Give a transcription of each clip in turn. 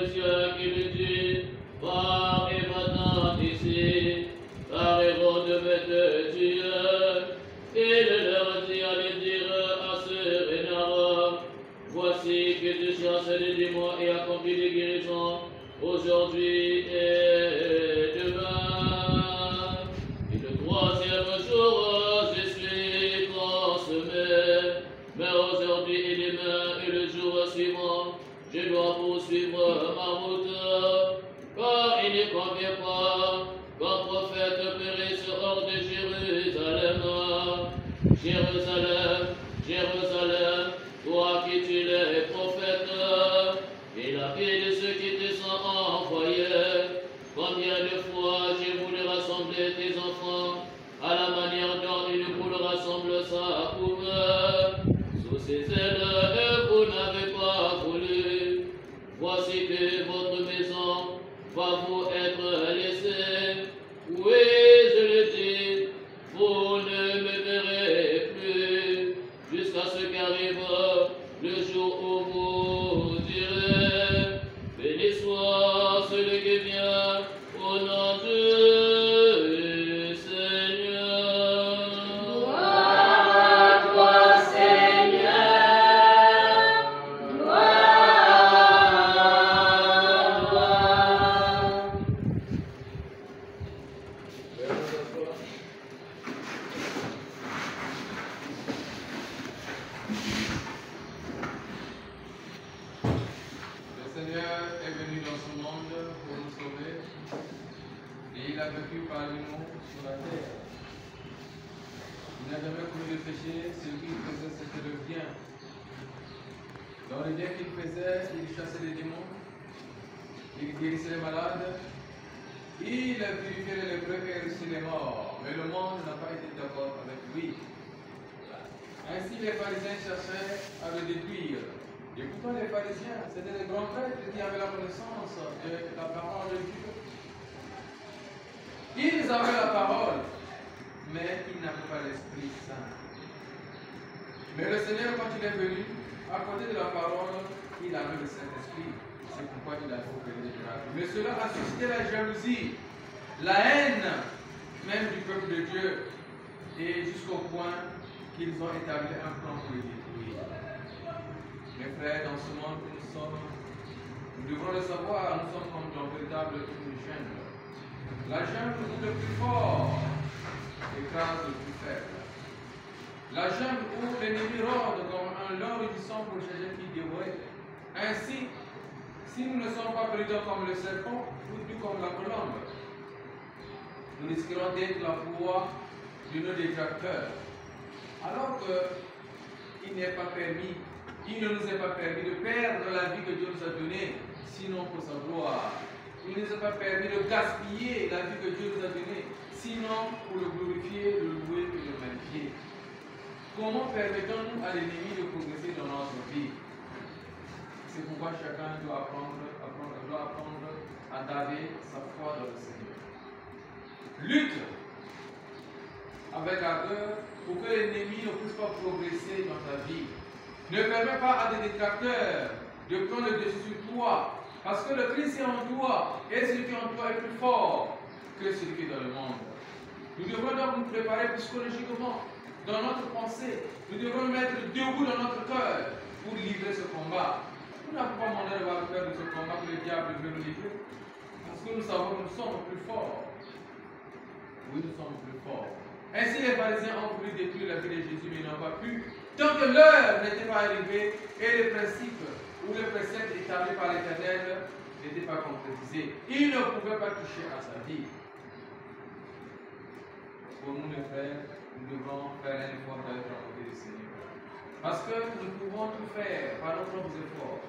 le ciel qui lui dit, va et va-t'en d'ici, car Hérode devait te tuer. Il leur dit, allez dire à ce renard, voici que tu chasses les démons et accomplis des guérisons aujourd'hui et demain. Et le troisième jour, je suis consommé. Mais aujourd'hui et demain et le jour suivant, je dois poursuivre ma route. Car il ne convient pas qu'un prophète périsse hors de Jérusalem. Jérusalem, Jérusalem, toi qui tues les prophètes et la vie de ceux qui te sont envoyés. Combien de fois j'ai voulu rassembler tes enfants à la manière dont une poule rassemble sa poule sous ses ailes, et vous n'avez pas voulu. Voici que votre maison va vous être laissée. Oui, je le dis, vous ne me verrez plus jusqu'à ce qu'arrive le jour où vous direz, béni soit celui qui vient au nom du Seigneur. Gloire à toi, Seigneur. Le Seigneur est venu dans ce monde pour nous sauver et il a vécu parmi nous sur la terre. Il n'a jamais connu le péché, ce qu'il faisait c'était le bien. Dans le bien qu'il faisait, il chassait les démons, il guérissait les malades, il purifiait les lépreux et ressuscitait les morts. Mais le monde n'a pas été d'accord avec lui. Ainsi les pharisiens cherchaient à le détruire. Et pourtant les pharisiens, c'était des grands prêtres qui avaient la connaissance de la parole de Dieu. Ils avaient la parole, mais ils n'avaient pas l'Esprit Saint. Mais le Seigneur, quand il est venu, à côté de la parole, il avait le Saint-Esprit. C'est pourquoi il a fait opérer des miracles. Mais cela a suscité la jalousie, la haine même du peuple de Dieu, et jusqu'au point qu'ils ont établi un plan pour le détruire. Mes frères, dans ce monde où nous sommes, nous devons le savoir, nous sommes comme dans véritable une jungle. La jungle où le plus fort écrase le plus faible. La jungle où l'ennemi rôde comme un lion rugissant pour chercher qui dévorer. Ainsi, si nous ne sommes pas prudents comme le serpent, ou plus comme la colombe, nous risquerons d'être la proie de nos détracteurs. Alors qu'il n'est pas permis, il ne nous est pas permis de perdre la vie que Dieu nous a donnée, sinon pour sa gloire. Il ne nous est pas permis de gaspiller la vie que Dieu nous a donnée, sinon pour le glorifier, le louer et le magnifier. Comment permettons-nous à l'ennemi de progresser dans notre vie? C'est pourquoi chacun doit apprendre à garder sa foi dans le Seigneur. Lutte avec ardeur pour que l'ennemi ne puisse pas progresser dans ta vie. Ne permets pas à des détracteurs de prendre le dessus sur toi, parce que le Christ est en toi, et celui qui est en toi est plus fort que celui qui est dans le monde. Nous devons donc nous préparer psychologiquement dans notre pensée. Nous devons nous mettre debout dans notre cœur pour livrer ce combat. Nous n'avons pas demandé d'avoir peur de ce combat que le diable veut nous livrer, parce que nous savons que nous sommes plus forts. Oui, nous sommes plus forts. Ainsi, les pharisiens ont voulu détruire la vie de Jésus, mais ils n'ont pas pu, tant que l'heure n'était pas arrivée et les principes ou les préceptes établis par l'Éternel n'étaient pas concrétisés. Ils ne pouvaient pas toucher à sa vie. Pour nous, les frères, nous devons faire un effort d'être à côté du Seigneur. Parce que nous pouvons tout faire par nos propres efforts,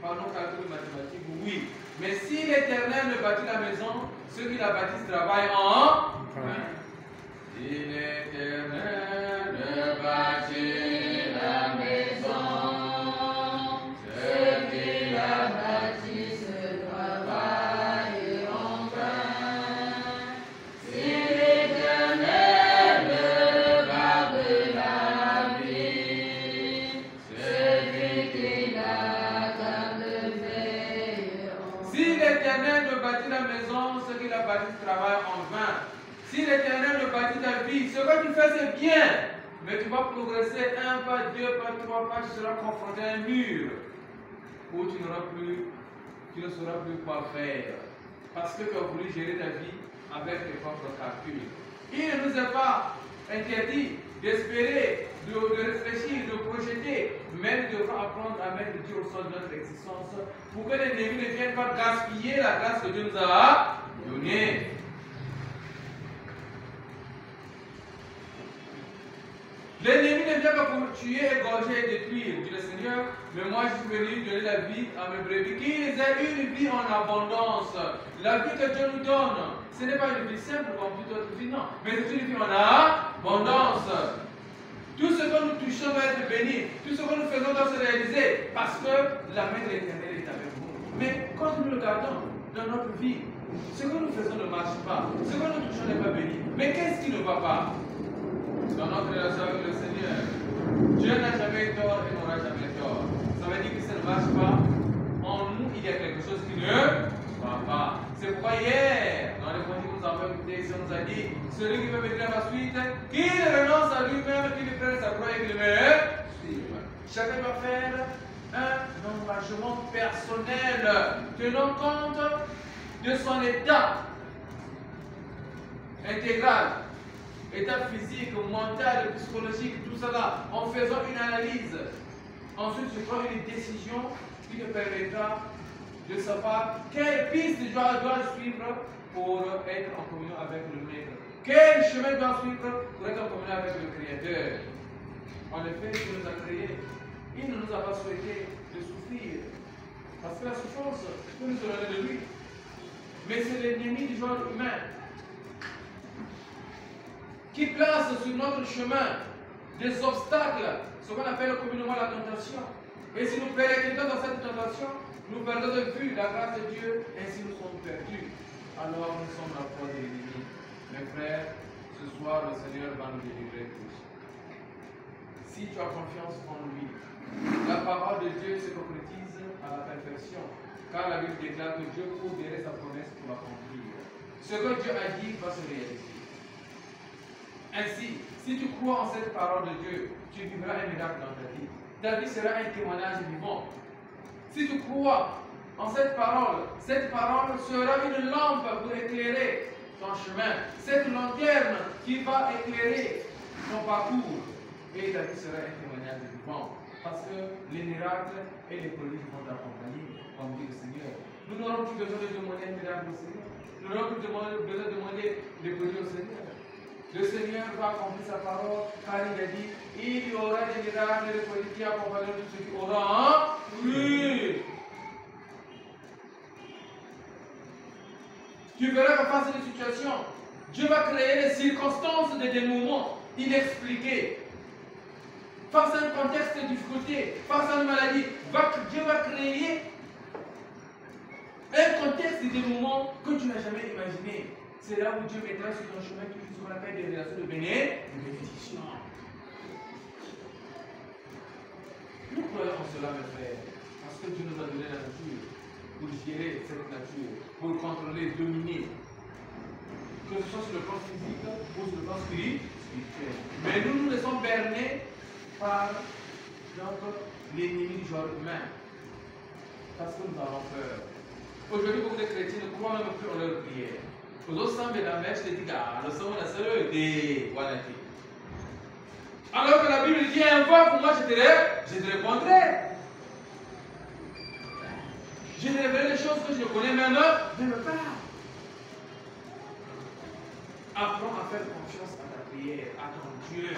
par nos calculs mathématiques, oui. Mais si l'Éternel ne bâtit la maison, ceux qui la bâtissent travaillent en vain. Si l'Éternel ne bâtit la maison, ceux qui la bâtissent travaillent en vain. Si l'Éternel ne garde la vie, celui qui la garde veille en l'Éternel ne bâtit la maison, ce qu'il a bâti travaille en vain. Si l'Éternel ne bâtit ta vie, ce que tu fais c'est bien, mais tu vas progresser un pas, deux pas, trois pas, tu seras confronté à un mur où tu ne sauras plus quoi faire. Parce que tu as voulu gérer ta vie avec tes propres calculs. Il ne nous a pas interdit d'espérer, de réfléchir, de projeter, mais nous devons apprendre à mettre Dieu au sol de notre existence pour que l'ennemi ne vienne pas gaspiller la grâce que Dieu nous a donnée. L'ennemi ne vient pas pour tuer, égorger et détruire, dit le Seigneur, mais moi je suis venu donner la vie à mes brebis, qu'ils aient une vie en abondance. La vie que Dieu nous donne, ce n'est pas une vie simple comme toute autre vie, non, mais c'est une vie en abondance. Tout ce que nous touchons doit être béni, tout ce que nous faisons doit se réaliser, parce que la main de l'Éternel est avec nous. Mais quand nous le gardons dans notre vie, ce que nous faisons ne marche pas, ce que nous touchons n'est pas béni. Mais qu'est-ce qui ne va pas? Dans notre relation avec le Seigneur, Dieu n'a jamais tort et n'aura jamais tort. Ça veut dire que ça ne marche pas. En nous, il y a quelque chose qui ne va pas. C'est pourquoi hier, dans l'évangile que nous avons écouté, ça nous a dit, celui qui veut venir à ma suite, qu'il renonce à lui-même, qu'il prenne sa croix et qu'il me suive. Chacun doit faire un engagement personnel, tenant compte de son état intégral. État physique, mental, psychologique, tout cela, en faisant une analyse. Ensuite, tu prends une décision qui te permettra de savoir quelle piste tu dois suivre pour être en communion avec le Maître. Quel chemin tu dois suivre pour être en communion avec le Créateur. En effet, Dieu nous a créés. Il ne nous a pas souhaité de souffrir. Parce que la souffrance peut nous donner de lui. Mais c'est l'ennemi du genre humain qui place sur notre chemin des obstacles, ce qu'on appelle communément la tentation. Et si nous pérégrissons dans cette tentation, nous perdons de vue la grâce de Dieu, ainsi nous sommes perdus. Alors nous sommes la proie de l'ennemi. Mes frères, ce soir le Seigneur va nous délivrer tous. Si tu as confiance en lui, la parole de Dieu se concrétise à la perfection, car la Bible déclare que Dieu ouvrirait sa promesse pour l'accomplir. Ce que Dieu a dit va se réaliser. Ainsi, si tu crois en cette parole de Dieu, tu vivras un miracle dans ta vie. Ta vie sera un témoignage vivant. Si tu crois en cette parole sera une lampe pour éclairer ton chemin. Cette lanterne qui va éclairer ton parcours. Et ta vie sera un témoignage vivant. Parce que les miracles et les prodiges vont t'accompagner, comme dit le Seigneur. Nous n'aurons plus besoin de demander un miracle au Seigneur. Nous n'aurons plus besoin de demander des prodiges au Seigneur. Le Seigneur va accomplir sa parole, car il a dit, il y aura des miracles et des prodiges qui accompagneront tous ceux qui auront cru. Tu verras que face à une situation, Dieu va créer les circonstances de dénouement inexpliquées. Face à un contexte de difficulté, face à une maladie, Dieu va créer un contexte de dénouement que tu n'as jamais imaginé. C'est là où Dieu mettra sur ton chemin tout ce qu'on appelle des relations de bénédiction. Nous croyons en cela, mes frères, parce que Dieu nous a donné la nature pour gérer cette nature, pour contrôler, dominer, que ce soit sur le plan physique ou sur le plan spirituel. Mais nous nous laissons berner par l'ennemi du genre humain, parce que nous avons peur. Aujourd'hui, beaucoup de chrétiens ne croient même plus en leur prière. Alors que la Bible dit invoque pour moi, je te répondrai. Je te révélerai les choses que je connais même de me part. Apprends à faire confiance à ta prière, à ton Dieu.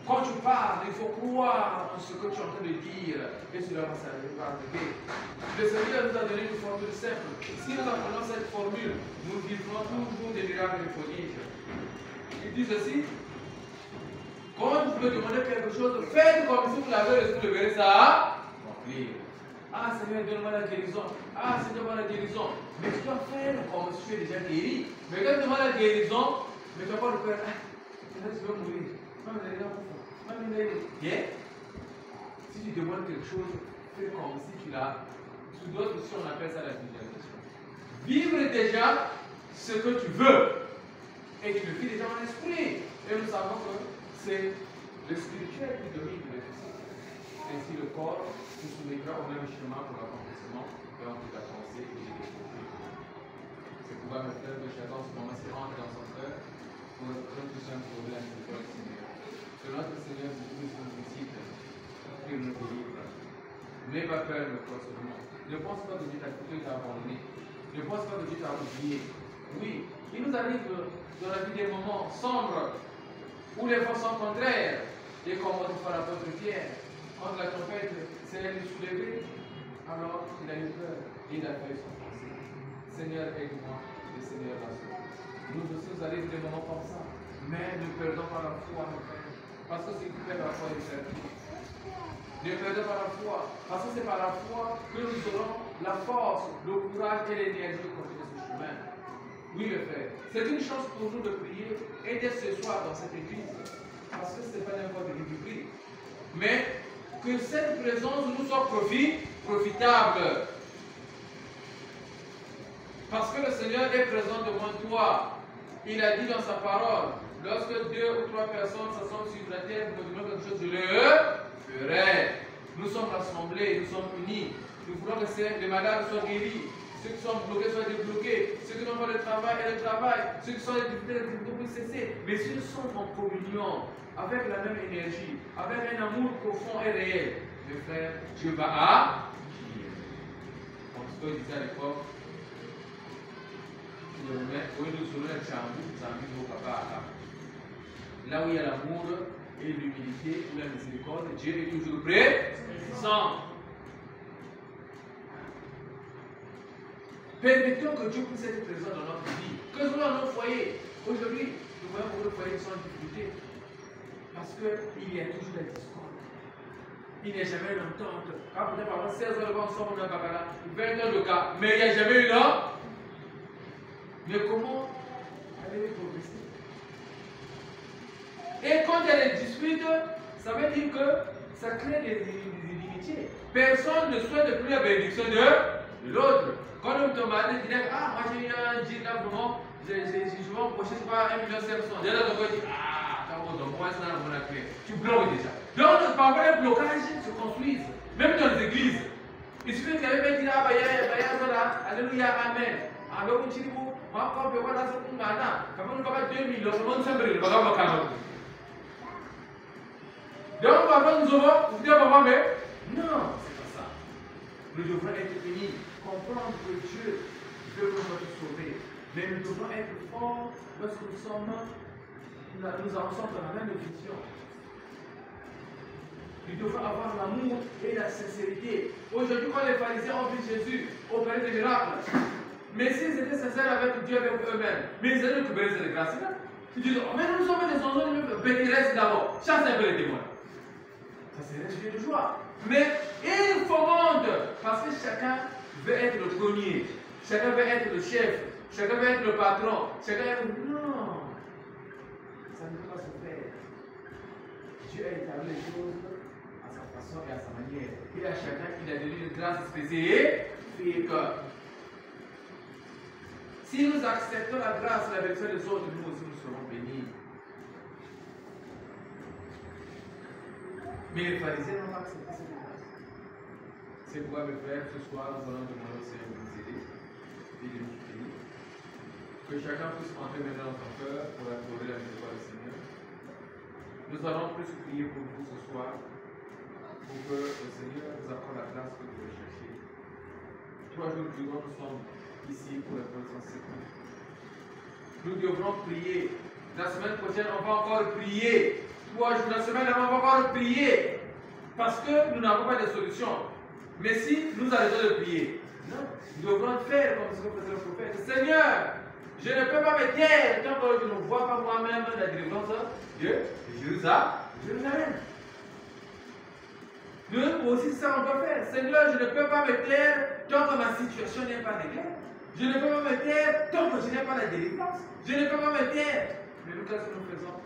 Quand tu parles, il faut croire en ce que tu es en train de dire et cela va s'arriver. Le Seigneur nous a donné une formule simple. Si nous apprenons cette formule, nous vivrons toujours des miracles et des prodiges. Il dit ceci, quand vous pouvez demander quelque chose, faites comme si vous l'avez reçu, vous verrez ça accomplir. Ah Seigneur, donne-moi la guérison. Ah Seigneur, donne-moi la guérison. Mais tu dois faire comme si tu es déjà guéri. Mais quand tu demandes la guérison, mais tu n'as pas le cœur. Ah, Seigneur, tu veux mourir. Bien. Si tu demandes quelque chose, fais comme si tu l'as Sous d'autres, si on appelle ça la visualisation. Vivre déjà ce que tu veux. Et tu le vis déjà en esprit. Et nous savons que c'est le spirituel qui domine le physique. Ainsi, le corps se soumettra au même chemin pour l'accomplissement et en toute la pensée et les développer. C'est pourquoi mes frères de chacun en ce moment se rentre dans son cœur pour un tout simple problème de notre Seigneur. Que notre Seigneur vous visite, qu'il nous délivre. N'aie pas peur, le corps seulement. Ne pense pas que Dieu t'a abandonné. Ne pense pas que Dieu t'a oublié. Oui, il nous arrive dans la vie des moments sombres où les forces sont contraires. Et comme autrefois l'apôtre Pierre, quand la tempête s'est soulevée, alors il a eu peur et il a fait son pensée. Seigneur, aide-moi, et Seigneur, rassure. Nous aussi, nous arrivons des moments comme ça. Mais ne perdons pas la foi, mes frères. Parce que ce qui perd la foi est perdu. Ne perdons pas la foi. Parce que c'est par la foi que nous aurons la force, le courage et l'énergie pour continuer ce chemin. Oui, mes frères. C'est une chance pour nous de prier et d'être ce soir dans cette église. Parce que ce n'est pas n'importe quelle église. Mais que cette présence nous soit profitable. Parce que le Seigneur est présent devant toi. Il a dit dans sa parole, lorsque 2 ou 3 personnes s'assemblent sur la terre pour me demander quelque chose, je le ferai. Nous sommes rassemblés, nous sommes unis. Nous voulons que les malades soient guéris. Ceux qui sont bloqués soient débloqués. Ceux qui n'ont pas de travail aient le travail. Ceux qui sont en difficulté puissent cesser. Mais si nous sommes en communion, avec la même énergie, avec un amour profond et réel, mes frères, Dieu va agir. Comme ce que je disais à l'époque, oui, nous serons un chambou, nos papas. Là où il y a l'amour et l'humilité ou la miséricorde, Dieu est toujours présent. Permettons que Dieu puisse être présent dans notre vie. Que ce soit dans nos foyers. Aujourd'hui, nous voyons beaucoup de foyers qui sont en difficulté. Parce qu'il y a toujours la discorde. Il n'y a jamais une entente. Quand peut-être par exemple 16 heures devant ensemble, on a bakala, 20 heures de cas, mais il n'y a jamais une entente. Mais comment allez-vous progresser? Et quand il y a des disputes, ça veut dire que ça crée des inimitiés. Personne ne souhaite plus la bénédiction de l'autre. Quand on te m'a dit, ah, moi j'ai eu un jean là, vraiment, je vais empocher pas 1,5 million. Déjà, on va dire, ah, moi c'est dans mon affaire. Tu bloques déjà. Donc, parfois, les blocages se construisent, même dans les églises. Il suffit qu'il y ait un dit, ah, alléluia, amen. Avec un petit bout, moi, quand je vois dans ce qu'on a là, quand on va 2 millions, le monde s'embrille, le bagage va calmer. Donc, parfois, nous avons, vous dites, papa, mais non, c'est pas ça. Nous devons être unis, comprendre que Dieu veut nous sauver. Mais nous devons être forts lorsque nous avançons dans la même vision. Nous devons avoir l'amour et la sincérité. Aujourd'hui, quand les pharisiens ont vu Jésus opérer des miracles, mais s'ils étaient sincères avec Dieu, avec eux-mêmes, mais ils allaient récupérer cette grâce-là. Ils disent, oh, mais nous sommes des enfants, Pétérès d'abord, chasse un peu les témoins. Ça serait sujet de joie. Mais ils fomentent, parce que chacun veut être le premier, chacun veut être le chef, chacun veut être le patron, chacun veut être... Non, ça ne peut pas se faire. Dieu a établi les choses à sa façon et à sa manière. Et à chacun, il a donné une grâce spécifique. Si nous acceptons la grâce et la version des autres, nous aussi nous serons bénis. Mais les pharisiens n'ont pas accepté cette grâce. C'est pourquoi, mes frères, ce soir, nous allons demander au Seigneur de nous aider et de nous bénir. Que chacun puisse entrer maintenant dans son cœur pour trouver la miséricorde du Seigneur. Nous allons plus prier pour vous ce soir, pour que le Seigneur vous accorde la grâce que vous recherchez. 3 jours durant, nous sommes ici pour la connaissance secrète. Nous devrons prier. La semaine prochaine, on va encore prier. 3 jours, la semaine, on va encore prier. Parce que nous n'avons pas de solution. Mais si nous arrêtons de prier, non, nous devrons faire comme ce que faisait le prophète. Seigneur, je ne peux pas me taire tant que je ne vois pas moi-même la délivrance de Jérusalem. Nous aussi, ça on doit faire. Seigneur, je ne peux pas me taire tant que ma situation n'est pas réglée. Je ne peux pas me taire tant que je n'ai pas la délivrance. Je ne peux pas me taire. Mais nous, qu'est-ce que nous faisons?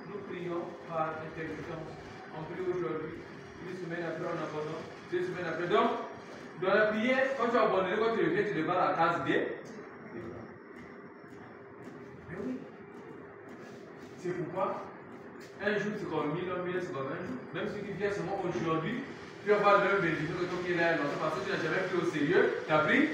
Nous prions par intermittence. On prie aujourd'hui. 1 semaine après, on abandonne. 2 semaines après. Donc, Dans la prière, quand tu as abandonné, quand tu reviens, tu te vas à la case D. Mais oui. C'est pourquoi un jour c'est comme 1000 ans, 1000 c'est comme un jour. Même si tu viens seulement aujourd'hui, tu vas voir le même bénéfice que toi qui es là longtemps parce que tu n'as jamais pris au sérieux. Tu as pris